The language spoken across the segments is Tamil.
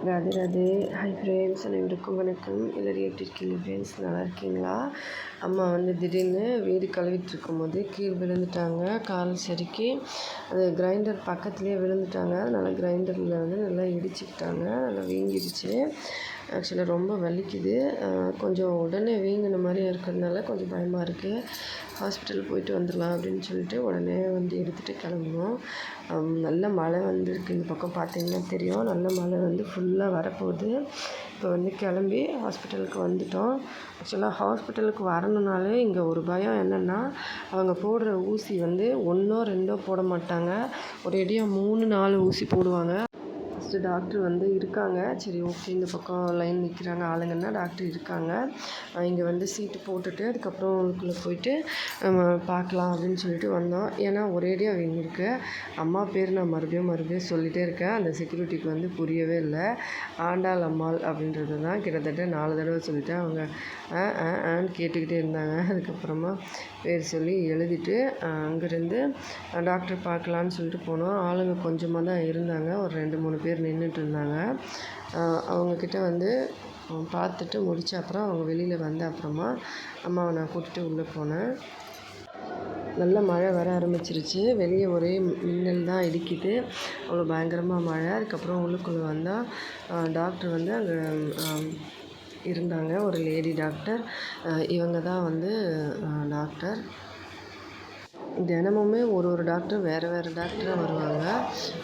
ராதே ராதே. ஹாய் ஃப்ரெண்ட்ஸ், அனைவருக்கும் வணக்கம். எல்லோரும் எப்படி இருக்கீங்க ஃப்ரெண்ட்ஸ்? நல்லா இருக்கீங்களா? அம்மா வந்து திடீர்னு வீடு கழுவிட்டு இருக்கும்போது கீழே விழுந்துட்டாங்க. கால் சறுக்கி அது கிரைண்டர் பக்கத்துலேயே விழுந்துட்டாங்க. அதனால் கிரைண்டரில் வந்து நல்லா இடிச்சுக்கிட்டாங்க. நல்லா வீங்கிடுச்சு. ஆக்சுவலாக ரொம்ப வலிக்குது. கொஞ்சம் உடனே வீங்கின மாதிரி இருக்கிறதுனால கொஞ்சம் பயமாக இருக்குது. ஹாஸ்பிட்டல் போயிட்டு வந்துடலாம் அப்படின்னு சொல்லிட்டு உடனே வந்து எடுத்துகிட்டு கிளம்புனோம். நல்ல மழை வந்திருக்கு. இந்த பக்கம் பார்த்திங்கன்னா தெரியும். நல்ல மழை வந்து ஃபுல்லாக வரப்போகுது. இப்போ வந்து கிளம்பி ஹாஸ்பிட்டலுக்கு வந்துட்டோம். ஆக்சுவலாக ஹாஸ்பிட்டலுக்கு வரணுனாலே இங்கே ஒரு பயம் என்னென்னா, அவங்க போடுற ஊசி வந்து 1ஓ 2ஓ போட மாட்டாங்க. ஒரேடியாக 3 4 ஊசி போடுவாங்க. ஃபஸ்ட்டு டாக்டர் வந்து இருக்காங்க. சரி, ஓகே, இந்த பக்கம் லைன் நிற்கிறாங்க ஆளுங்கன்னா டாக்டர் இருக்காங்க. இங்கே வந்து சீட்டு போட்டுட்டு அதுக்கப்புறம் உள்ளுக்குள்ளே போயிட்டு நம்ம பார்க்கலாம் அப்படின்னு சொல்லிட்டு வந்தோம். ஏன்னா ஒரேடியாக வீங்கிருக்கு. அம்மா பேர் நான் மறுபடியும் சொல்லிகிட்டே இருக்கேன். அந்த செக்யூரிட்டிக்கு வந்து புரியவே இல்லை. ஆண்டாள் அம்மாள் அப்படின்றது தான் கிட்டத்தட்ட 4 தடவை சொல்லிட்டேன். அவங்க ஆன்னு கேட்டுக்கிட்டே இருந்தாங்க. அதுக்கப்புறமா பேர் சொல்லி எழுதிட்டு அங்கேருந்து டாக்டர் பார்க்கலான்னு சொல்லிட்டு போனோம். ஆளுங்க கொஞ்சமாக தான் இருந்தாங்க. ஒரு 2-3 பேர் நின்றுட்டு இருந்தாங்க. அவங்கக்கிட்ட வந்து பார்த்துட்டு முடித்த அப்புறம் அவங்க வெளியில் வந்த அப்புறமா அம்மாவை நான் கூட்டிகிட்டு உள்ளே போனேன். நல்ல மழை வர ஆரம்பிச்சிருச்சு. வெளியே ஒரே மின்னல் தான் இடிக்குது. அவ்வளோ பயங்கரமாக மழை. அதுக்கப்புறம் உள்ளுக்குள்ளே வந்தால் டாக்டர் வந்து அங்கே இருந்தாங்க. ஒரு லேடி டாக்டர். இவங்க தான் வந்து டாக்டர். தினமுமே ஒரு டாக்டர் வேறு டாக்டராக வருவாங்க.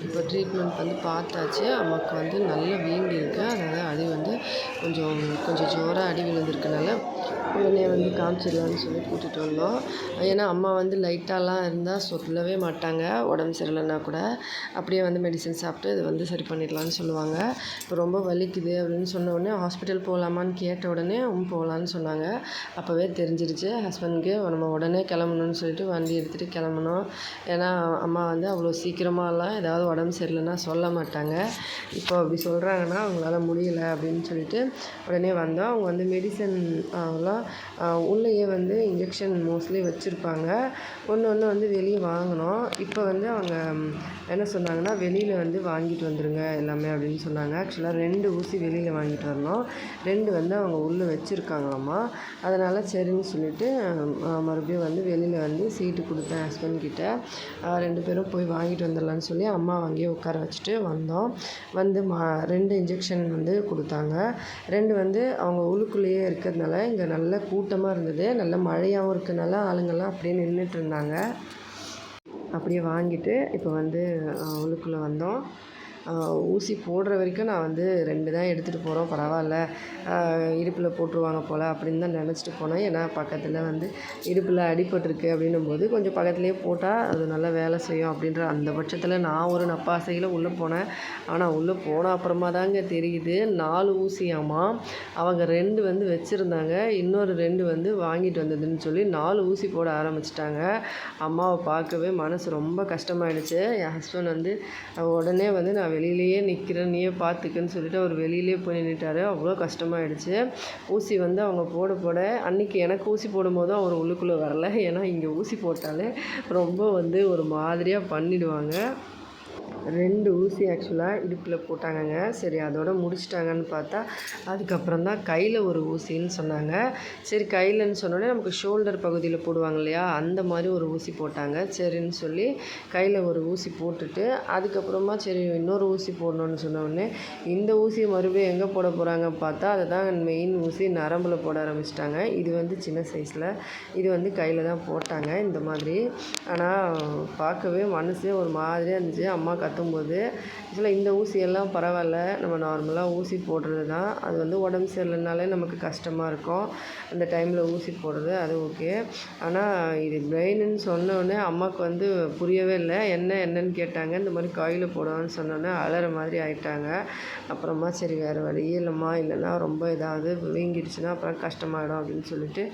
இப்போ ட்ரீட்மெண்ட் வந்து பார்த்தாச்சு. அம்மாவுக்கு வந்து நல்ல வீங்கியிருக்கு. அதனால் அடி வந்து கொஞ்சம் ஜோராக அடி விழுந்திருக்கனால உடனே வந்து காமிச்சிடலான்னு சொல்லி கூட்டிகிட்டு வந்தோம். ஏன்னா அம்மா வந்து லைட்டாலாம் இருந்தால் சொல்லவே மாட்டாங்க. உடம்பு சரியில்லைன்னா கூட அப்படியே வந்து மெடிசன் சாப்பிட்டு இது வந்து சரி பண்ணிடலான்னு சொல்லுவாங்க. இப்போ ரொம்ப வலிக்குது அப்படின்னு சொன்ன உடனே ஹாஸ்பிட்டல் போகலாமான்னு கேட்ட உடனே போகலான்னு சொன்னாங்க. அப்போவே தெரிஞ்சிருச்சு ஹஸ்பண்டுக்கு நம்ம உடனே கிளம்பணுன்னு சொல்லிட்டு வண்டி எடுத்துகிட்டு கிளம்புனோம். ஏன்னா அம்மா வந்து அவ்வளோ சீக்கிரமாகலாம் ஏதாவது உடம்பு சரியில்லைன்னா சொல்ல மாட்டாங்க. இப்போ அப்படி சொல்கிறாங்கன்னா அவங்களால முடியலை அப்படின்னு சொல்லிட்டு உடனே வந்தோம். அவங்க வந்து மெடிசன் எல்லாம் உள்ளேயே வந்து இன்ஜெக்ஷன் மோஸ்ட்லி வச்சுருப்பாங்க. ஒன்று வந்து வெளியே வாங்கினோம். இப்போ வந்து அவங்க என்ன சொன்னாங்கன்னா, வெளியில் வந்து வாங்கிட்டு வந்துடுங்க எல்லாமே அப்படின்னு சொன்னாங்க. ஆக்சுவலாக 2 ஊசி வெளியில் வாங்கிட்டு வரணும். 2 வந்து அவங்க உள்ளே வச்சுருக்காங்களாம்மா. அதனால் சரின்னு சொல்லிவிட்டு மறுபடியும் வந்து வெளியில் வந்து சீட்டு கொடுத்தேன் ஹஸ்பண்ட்கிட்ட. 2 பேரும் போய் வாங்கிட்டு வந்துடலான்னு சொல்லி அம்மா அங்கேயே உட்கார வச்சுட்டு வந்தோம். வந்து 2 இன்ஜெக்ஷன் வந்து கொடுத்தாங்க. 2 வந்து அவங்க உள்ளுக்குள்ளேயே இருக்கிறதுனால இங்கே நல்ல கூட்டமாக இருந்தது. நல்ல மழையாகவும் இருக்கிறதுனால ஆளுங்கள்லாம் அப்படியே நின்றுட்டு இருந்தாங்க. அப்படியே வாங்கிட்டு இப்போ வந்து உள்ளுக்குள்ளே வந்தோம். ஊசி போடுற வரைக்கும் நான் வந்து 2 தான் எடுத்துகிட்டு போகிறோம், பரவாயில்ல, இடுப்பில் போட்டுருவாங்க போல் அப்படின்னு தான் நினச்சிட்டு போனேன். ஏன்னா பக்கத்தில் வந்து இடுப்பில் அடிபட்டிருக்கு அப்படின்னும்போது கொஞ்சம் பக்கத்துலேயே போட்டால் அது நல்லா வேலை செய்யும் அப்படின்ற அந்த பட்சத்தில் நான் ஒரு நப்பாசையில் உள்ளே போனேன். ஆனால் உள்ளே போன அப்புறமா தாங்க தெரியுது 4 ஊசியாமா. அவங்க 2 வந்து வச்சுருந்தாங்க. இன்னொரு 2 வந்து வாங்கிட்டு வந்ததுன்னு சொல்லி 4 ஊசி போட ஆரம்பிச்சிட்டாங்க. அம்மாவை பார்க்கவே மனசு ரொம்ப கஷ்டமாயிடுச்சு. என் ஹஸ்பண்ட் வந்து உடனே வந்து நான் வெளியிலேயே நிற்கிறேன், நீயே பார்த்துக்குன்னு சொல்லிட்டு அவர் வெளியிலே போய் நின்றுட்டார். அவ்வளோ கஷ்டமாயிடுச்சு. ஊசி வந்து அவங்க போட அன்றைக்கி எனக்கு ஊசி போடும்போதும் அவர் உள்ளுக்குள்ளே வரல. ஏன்னா இங்கே ஊசி போட்டாலே ரொம்ப வந்து ஒரு மாதிரியாக பண்ணிடுவாங்க. 2 ஊசி ஆக்சுவலாக இடுப்பில் போட்டாங்கங்க. சரி, அதோட முடிச்சிட்டாங்கன்னு பார்த்தா அதுக்கப்புறம் தான் கையில் ஒரு ஊசின்னு சொன்னாங்க. சரி, கையிலன்னு சொன்னோடனே நமக்கு ஷோல்டர் பகுதியில் போடுவாங்க இல்லையா, அந்த மாதிரி ஒரு ஊசி போட்டாங்க. சரின்னு சொல்லி கையில் ஒரு ஊசி போட்டுட்டு அதுக்கப்புறமா சரி இன்னொரு ஊசி போடணுன்னு சொன்னோடனே இந்த ஊசியை மறுபடியும் எங்கே போட போகிறாங்க பார்த்தா அதுதான் மெயின் ஊசி, நரம்பில் போட ஆரம்பிச்சிட்டாங்க. இது வந்து சின்ன சைஸில், இது வந்து கையில் தான் போட்டாங்க இந்த மாதிரி. ஆனால் பார்க்கவே மனசே ஒரு மாதிரியாக இருந்துச்சு. அம்மா கத்தும்போது ஆக்சுவலாக இந்த ஊசியெல்லாம் பரவாயில்ல, நம்ம நார்மலாக ஊசி போடுறது தான். அது வந்து உடம்பு சரியில்லைனாலே நமக்கு கஷ்டமாக இருக்கும். அந்த டைமில் ஊசி போடுறது அது ஓகே. ஆனால் இது பிரெயினுன்னு சொன்னோடனே அம்மாவுக்கு வந்து புரியவே இல்லை. என்னன்னு கேட்டாங்க. இந்த மாதிரி கையில் போடுவான்னு சொன்னோன்னே அலற மாதிரி ஆயிட்டாங்க. அப்புறமா சரி வேறு வழியே இல்லைம்மா, இல்லைன்னா ரொம்ப ஏதாவது வீங்கிடுச்சுன்னா அப்புறம் கஷ்டமாயிடும் அப்படின்னு சொல்லிட்டு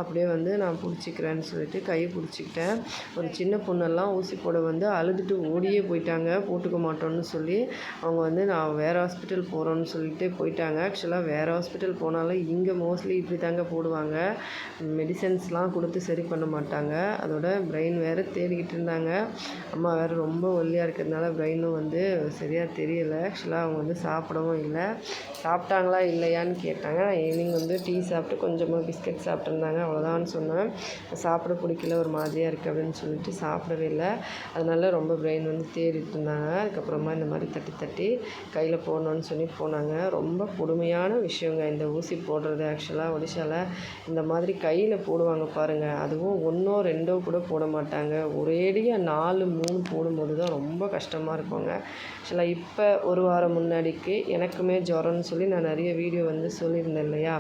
அப்படியே வந்து நான் பிடிச்சிக்கிறேன்னு சொல்லிட்டு கையை பிடிச்சிக்கிட்டேன். ஒரு சின்ன பொண்ணெல்லாம் ஊசி போட வந்து அழுதுட்டு ஓடியே போயிட்டாங்க. போட்டுக்க மாட்டோம்னு சொல்லி அவங்க வந்து நான் வேறு ஹாஸ்பிட்டல் போகிறோன்னு சொல்லிட்டு போயிட்டாங்க. ஆக்சுவலாக வேறு ஹாஸ்பிட்டல் போனாலும் இங்கே மோஸ்ட்லி இப்படி தாங்க போடுவாங்க. மெடிசன்ஸ்லாம் கொடுத்து சரி பண்ண மாட்டாங்க. அதோட பிரெயின் வேறு தேடிக்கிட்டு இருந்தாங்க. அம்மா வேறு ரொம்ப ஒல்லியாக இருக்கிறதுனால பிரெயினும் வந்து சரியாக தெரியல. ஆக்சுவலாக அவங்க வந்து சாப்பிடவும் இல்லை. சாப்பிட்டாங்களா இல்லையான்னு கேட்டாங்க. நான் ஈவினிங் வந்து டீ சாப்பிட்டு கொஞ்சமாக பிஸ்கட் சாப்பிட்ருந்தாங்க, அவ்வளோதான்னு சொன்னேன். சாப்பிட பிடிக்கல, ஒரு மாதிரியாக இருக்குது அப்படின்னு சொல்லிட்டு சாப்பிடவே இல்லை. அதனால ரொம்ப பிரெயின் வந்து தேடிட்டு இருந்தாங்க. அதுக்கப்புறமா இந்த மாதிரி தட்டி தட்டி கையில் போடணுன்னு சொல்லி போனாங்க. ரொம்ப கொடுமையான விஷயங்க இந்த ஊசி போடுறது. ஆக்சுவலாக ஒடிஷாவில் இந்த மாதிரி கையில் போடுவாங்க பாருங்கள். அதுவும் 1ஓ 2ஓ கூட போட மாட்டாங்க. ஒரேடியாக 4, 3 போடும்போது தான் ரொம்ப கஷ்டமாக இருக்குங்க. ஆக்சுவலாக இப்போ ஒரு வாரம் முன்னாடிக்கு எனக்குமே ஜுரம்னு சொல்லி நான் நிறைய வீடியோ வந்து சொல்லியிருந்தேன் இல்லையா?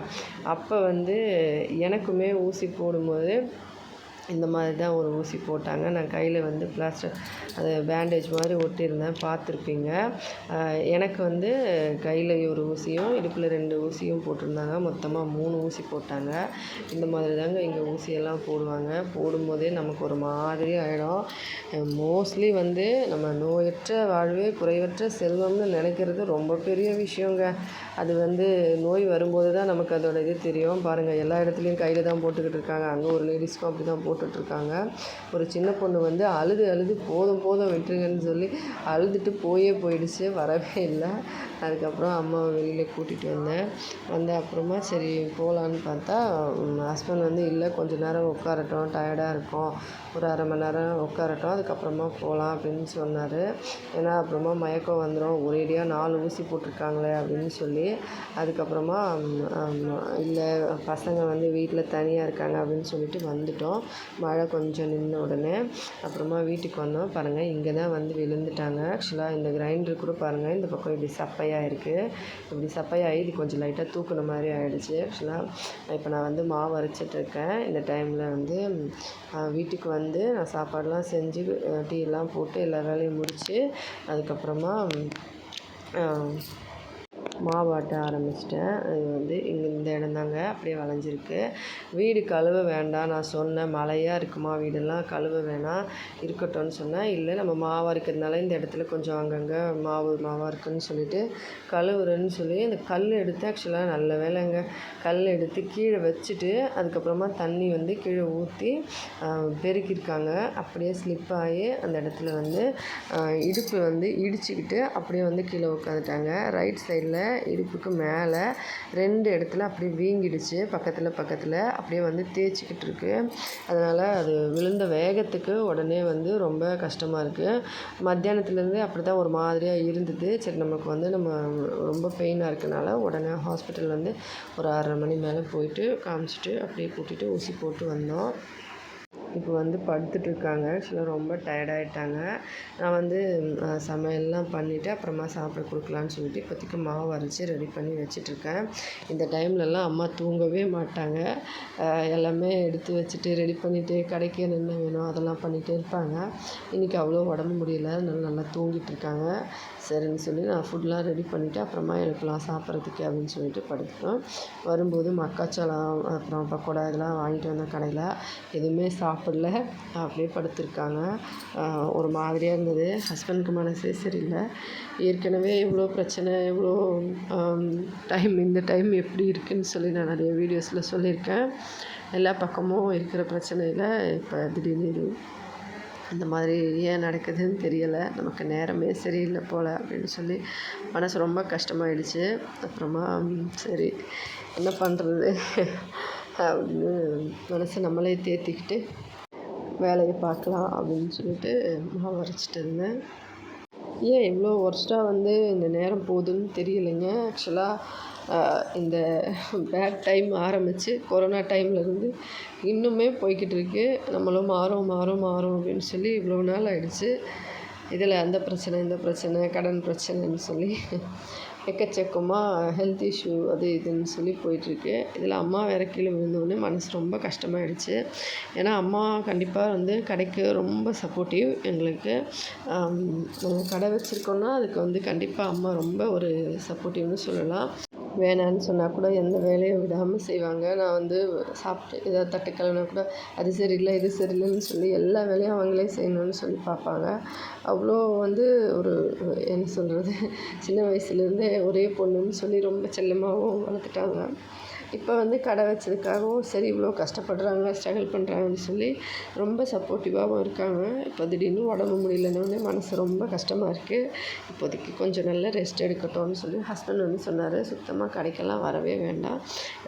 அப்போ வந்து எனக்குமே ஊசி போடும்போது இந்த மாதிரி தான் ஒரு ஊசி போட்டாங்க. நான் கையில் வந்து பிளாஸ்டர் அது பேண்டேஜ் மாதிரி ஒட்டியிருந்தேன், பார்த்துருப்பீங்க. எனக்கு வந்து கையில் ஒரு ஊசியும் இடுப்பில் 2 ஊசியும் போட்டிருந்தாங்க. மொத்தமாக 3 ஊசி போட்டாங்க. இந்த மாதிரி தாங்க இங்கே ஊசியெல்லாம் போடுவாங்க. போடும்போதே நமக்கு ஒரு மாதிரி ஆகிடும். மோஸ்ட்லி வந்து நம்ம நோயற்ற வாழ்வே குறைவற்ற செல்வம்னு நினைக்கிறது ரொம்ப பெரிய விஷயங்க. அது வந்து நோய் வரும்போது தான் நமக்கு அதோட இது தெரியும். பாருங்கள், எல்லா இடத்துலையும் கையில் தான் போட்டுக்கிட்டு இருக்காங்க. அங்கே ஒரு லேடிஸ்க்கும் அப்படி தான் போட்டுட்ருக்காங்க. ஒரு சின்ன பொண்ணு வந்து அழுது அழுது போதும் போதும் விட்டுருங்கன்னு சொல்லி அழுதுட்டு போயிடுச்சு, வரவே இல்லை. அதுக்கப்புறம் அம்மாவை வெளியில் கூட்டிகிட்டு வந்த அப்புறமா சரி போகலான்னு பார்த்தா ஹஸ்பண்ட் வந்து இல்லை, கொஞ்சம் நேரம் உட்காரட்டும், டயர்டாக இருக்கும், ஒரு அரை மணி நேரம் உட்காரட்டும், அதுக்கப்புறமா போகலாம் அப்படின்னு சொன்னார். ஏன்னா அப்புறமா மயக்கம் வந்துடும், ஒரேடியாக 4 ஊசி போட்டிருக்காங்களே அப்படின்னு சொல்லி. அதுக்கப்புறமா இல்லை, பசங்க வந்து வீட்டில் தனியாக இருக்காங்க அப்படின்னு சொல்லிட்டு வந்துட்டோம். மழை கொஞ்சம் நின்ன உடனே அப்புறமா வீட்டுக்கு வந்தோம். பாருங்கள், இங்கே தான் வந்து விழுந்துட்டாங்க. ஆக்சுவலாக இந்த கிரைண்டர் கூட பாருங்கள், இந்த பக்கம் இப்படி சப்பையாக இருக்குது. இப்படி சப்பையாகி இது கொஞ்சம் லைட்டாக தூக்குன மாதிரி ஆகிடுச்சு. ஆக்சுவலாக இப்போ நான் வந்து மாவு அரைச்சிட்ருக்கேன். இந்த டைமில் வந்து வீட்டுக்கு வந்து நான் சாப்பாடெலாம் செஞ்சு டீலாம் போட்டு எல்லா வேலையும் முடித்து அதுக்கப்புறமா மாவாட்ட ஆரம்பிச்சிட்டேன். அது வந்து இந்த இடம் தாங்க அப்படியே வளைஞ்சிருக்கு. வீடு கழுவ வேண்டாம் நான் சொன்னேன், மழையாக இருக்குமா வீடெல்லாம் கழுவ வேணாம், இருக்கட்டும்னு சொன்னேன். இல்லை, நம்ம மாவாக இருக்கிறதுனால இந்த இடத்துல கொஞ்சம் அங்கங்கே மாவாக இருக்குதுன்னு சொல்லிட்டு கழுவுறேன்னு சொல்லி அந்த கல் எடுத்து, ஆக்சுவலாக நல்ல வேலைங்க, கல் எடுத்து கீழே வச்சுட்டு அதுக்கப்புறமா தண்ணி வந்து கீழே ஊற்றி பெருக்கியிருக்காங்க. அப்படியே ஸ்லிப் ஆகி அந்த இடத்துல வந்து இடுப்பு வந்து இடிச்சுக்கிட்டு அப்படியே வந்து கீழே உட்காந்துட்டாங்க. ரைட் சைடில் இடுப்புக்கு மேலே 2 இடத்துல அப்படியே வீங்கிடுச்சு, பக்கத்தில் அப்படியே வந்து தேய்ச்சிக்கிட்டு இருக்கு. அதனால் அது விழுந்த வேகத்துக்கு உடனே வந்து ரொம்ப கஷ்டமாக இருக்குது. மத்தியானத்துலேருந்து அப்படி தான் ஒரு மாதிரியாக இருந்தது. சரி, நமக்கு வந்து நம்ம ரொம்ப பெயினாக இருக்கனால உடனே ஹாஸ்பிட்டல் வந்து ஒரு 6:30 மணி மேலே போயிட்டு காமிச்சிட்டு அப்படியே கூட்டிகிட்டு ஊசி போட்டு வந்தோம். இப்போ வந்து படுத்துட்ருக்காங்க. ஆக்சுவலாக ரொம்ப டயர்டாயிட்டாங்க. நான் வந்து சமையல்லாம் பண்ணிவிட்டு அப்புறமா சாப்பிட கொடுக்கலான்னு சொல்லிட்டு இப்போதைக்கு மாவு அரைச்சி ரெடி பண்ணி வச்சிட்ருக்கேன். இந்த டைம்லலாம் அம்மா தூங்கவே மாட்டாங்க. எல்லாமே எடுத்து வச்சுட்டு ரெடி பண்ணிவிட்டு கடைக்கு என்ன வேணும் அதெல்லாம் பண்ணிகிட்டே இருப்பாங்க. இன்றைக்கி அவ்வளோ உடம்பு முடியல, அதனால நல்லா தூங்கிட்டுருக்காங்க. சரின்னு சொல்லி நான் ஃபுட்லாம் ரெடி பண்ணிவிட்டு அப்புறமா எழுப்பலாம் சாப்பிட்றதுக்கு அப்படின்னு சொல்லிட்டு படுத்துட்டோம். வரும்போது மக்காச்சோளம் அப்புறம் பக்கோடா இதெல்லாம் வாங்கிட்டு வந்தேன் கடையில். எதுவுமே சாப்பிடல, அப்படியே படுத்திருக்காங்க. ஒரு மாதிரியாக இருந்தது. ஹஸ்பண்டுக்கு மனசே சரியில்லை. ஏற்கனவே எவ்வளோ பிரச்சனை, எவ்வளோ இந்த டைம் எப்படி இருக்குதுன்னு சொல்லி நான் நிறைய வீடியோஸில் சொல்லியிருக்கேன். எல்லா பக்கமும் இருக்கிற பிரச்சனையில் இப்போ திடீர்னு இந்த மாதிரி ஏன் நடக்குதுன்னு தெரியலை, நமக்கு நேரமே சரியில்லை போல் அப்படின்னு சொல்லி மனசு ரொம்ப கஷ்டமாயிடுச்சு. அப்புறமா சரி என்ன பண்ணுறது அப்படின்னு மனசை நம்மளே தேற்றிக்கிட்டு வேலையை பார்க்கலாம் அப்படின்னு சொல்லிட்டு மாவு அரைச்சிட்டு இருந்தேன். ஏன் இவ்வளோ ஒர்ஸ்ட்டாக வந்து இந்த நேரம் போகுதுன்னு தெரியலைங்க. ஆக்சுவலாக இந்த பேட் டைம் ஆரம்பித்து கொரோனா டைம்லேருந்து இன்னுமே போய்கிட்டு இருக்கு. நம்மளும் மாறும் அப்படின்னு சொல்லி இவ்வளோ நாள் ஆகிடுச்சு. இதில் அந்த பிரச்சனை இந்த பிரச்சனை கடன் பிரச்சனைன்னு சொல்லி எக்கச்சக்கமாக ஹெல்த் இஷ்யூ அது இதுன்னு சொல்லி போயிட்டுருக்கு. இதில் அம்மா வேறு கீழே விழுந்தோடனே மனசு ரொம்ப கஷ்டமாயிடுச்சு. ஏன்னா அம்மா கண்டிப்பாக வந்து கடைக்கு ரொம்ப சப்போர்ட்டிவ் எங்களுக்கு. கடை வச்சுருக்கோன்னா அதுக்கு வந்து கண்டிப்பாக அம்மா ரொம்ப ஒரு சப்போர்ட்டிவ்னு சொல்லலாம். வேணான்னு சொன்னால் கூட எந்த வேலையும் விடாமல் செய்வாங்க. நான் வந்து சாப்பிட்டு ஏதாவது தட்டு கழுவினா கூட அது சரியில்லை இது சரியில்லைன்னு சொல்லி எல்லா வேலையும் அவங்களே செய்யணும்னு சொல்லி பார்ப்பாங்க. அவ்வளோ வந்து ஒரு என்ன சொல்கிறது, சின்ன வயசுலேருந்தே ஒரே பொண்ணுன்னு சொல்லி ரொம்ப செல்லமாகவும் வளர்த்துட்டாங்க. இப்போ வந்து கடை வச்சதுக்காகவும் சரி இவ்வளோ கஷ்டப்படுறாங்க ஸ்ட்ரகிள் பண்ணுறாங்கன்னு சொல்லி ரொம்ப சப்போர்ட்டிவாகவும் இருக்காங்க. இப்போ திடீர்னு உடம்பு முடியலன்னோடனே மனசு ரொம்ப கஷ்டமாக இருக்குது. இப்போதைக்கு கொஞ்சம் நல்லா ரெஸ்ட் எடுக்கட்டும்னு சொல்லி ஹஸ்பண்ட் வந்து சொன்னார், சுத்தமாக கடைக்கெல்லாம் வரவே வேண்டாம்,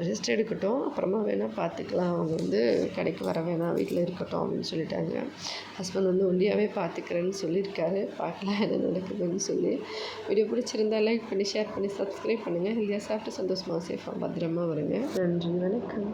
ரெஸ்ட் எடுக்கட்டும், அப்புறமா வேணால் பார்த்துக்கலாம், அவங்க வந்து கடைக்கு வர வேணாம், வீட்டில் இருக்கட்டும் அப்படின்னு சொல்லிட்டாங்க. ஹஸ்பண்ட் வந்து ஒல்லியாகவே பார்த்துக்கிறேன்னு சொல்லியிருக்காரு. பார்க்கலாம் என்ன நடக்குதுன்னு சொல்லி. வீடியோ பிடிச்சிருந்தா லைக் பண்ணி ஷேர் பண்ணி சப்ஸ்கிரைப் பண்ணுங்கள். ஹெல்தியாக சாப்பிட்டு சந்தோஷமாக சேஃபாக பத்திரமா வருங்க. நன்றி, வணக்கம்.